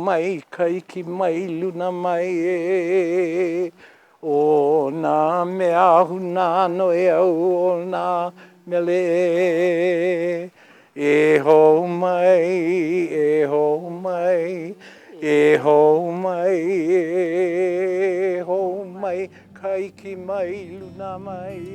mai kaiki mai luna mai e. O nā mea huna no e au o nā mele. E ho mai, e ho mai, e ho mai, e ho mai, kaiki mai luna mai e.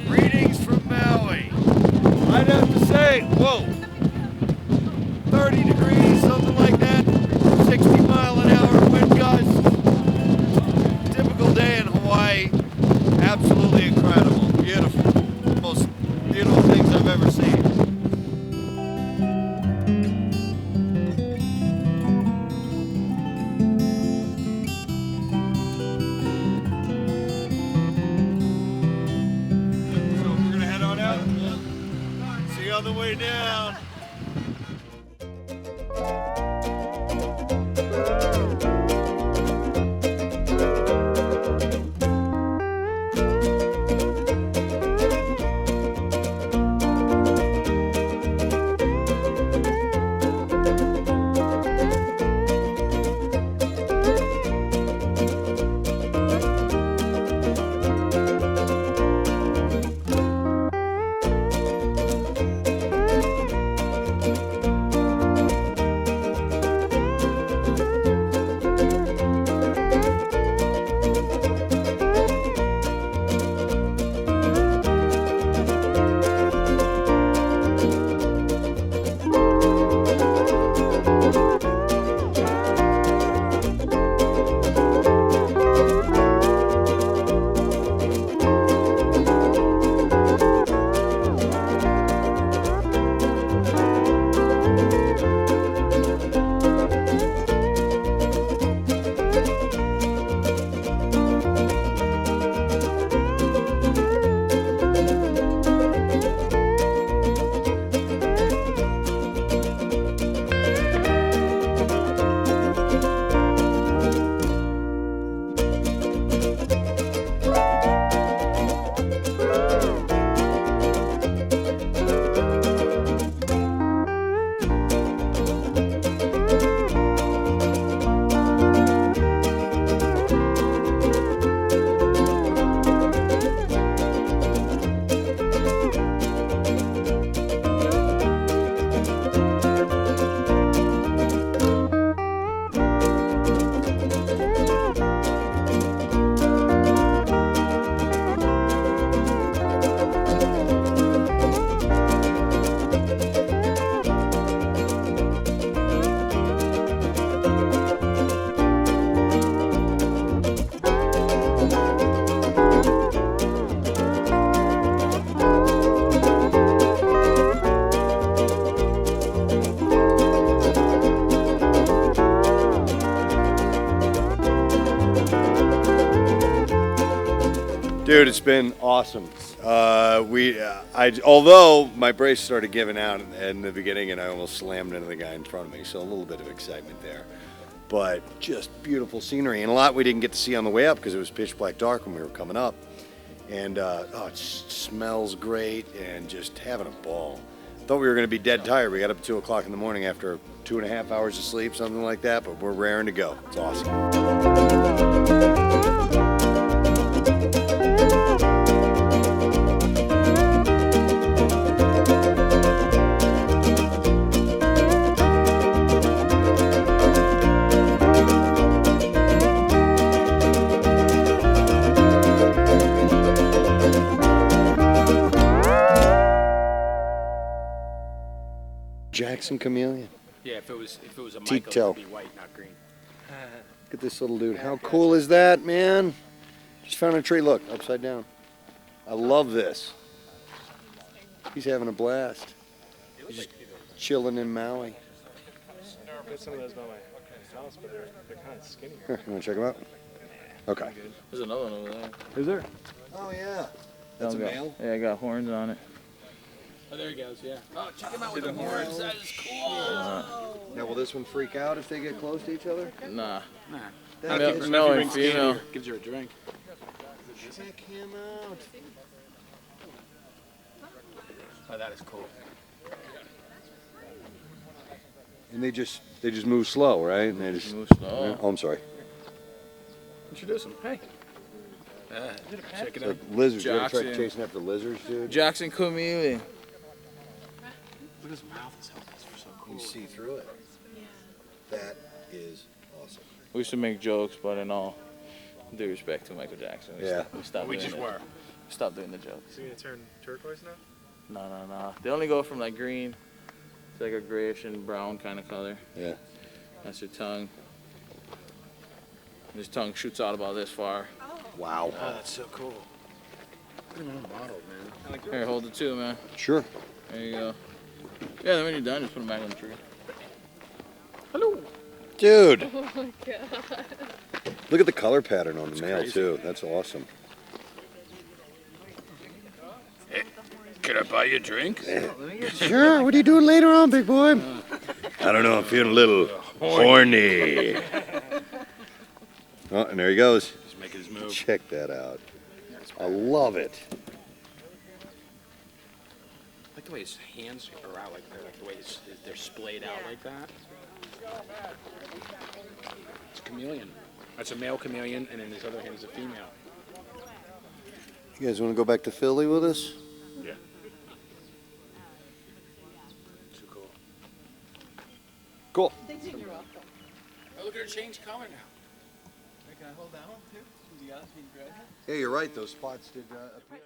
Greetings from Maui. I'd have to say, whoa, 30 degrees, something like that, 60-mile-an-hour wind gusts. Typical day in Hawaii. Absolutely incredible, beautiful, most beautiful things I've ever seen. So we're gonna head on out. See you on the way down. Dude, it's been awesome. Although my brace started giving out in the beginning and I almost slammed into the guy in front of me, so a little bit of excitement there. But just beautiful scenery and a lot we didn't get to see on the way up because it was pitch black dark when we were coming up. And it smells great and just having a ball. Thought we were going to be dead tired. We got up at 2 o'clock in the morning after 2.5 hours of sleep, something like that, but we're raring to go. It's awesome. Jackson chameleon. Yeah, if it was a Teak Michael, tail. it'd be white, not green. Look at this little dude. How cool is that, man? Just found a tree. Look, upside down. I love this. He's having a blast. He's just chilling in Maui. Got some of those by my house, but they're kind of skinny. Here, you want to check them out? Okay. There's another one over there. Is there? Oh, yeah. That's a male? Yeah, I got horns on it. Oh, there he goes, yeah. Oh, check him out with the horns. That is cool. Now, will this one freak out if they get close to each other? Nah. Nah. Male and female. Gives her a drink. Check him out. Oh, that is cool. And they just move slow, right? And they just Move slow. Oh, I'm sorry. Introduce him. Hey. Check it It's out. like lizards. You ever tried Jackson. chasing after lizards, dude? Jackson chameleon. Look at his mouth. His health is so cool. You see through it. That is awesome. We used to make jokes, but in all due respect to Michael Jackson, we stopped We doing just it. were. Stop doing the jokes. So you gonna turn turquoise now? No. They only go from like green to like a grayish and brown kind of color. Yeah. That's your tongue. And his tongue shoots out about this far. Wow. Oh, that's so cool. Look at him modeled, man. Here, hold it too, man. Sure. There you go. Yeah, then when you're done, just put him back on the tree. Hello. Dude, Oh my god. look at the color pattern on the male, crazy. too. That's awesome. Can I buy you a drink? Sure. What are you doing later on, big boy? I don't know. I'm feeling a little horny. Oh, and there he goes. He's making his move. Check that out. I love it. I like the way his hands are out like they're like the way they're splayed out like that. It's a chameleon. That's a male chameleon, and in his other hand is a female. You guys want to go back to Philly with us? Yeah. Too cool. Cool. You're welcome. Oh, look at her change color now. Can I hold that one too? Yeah, you're right. Those spots did appear.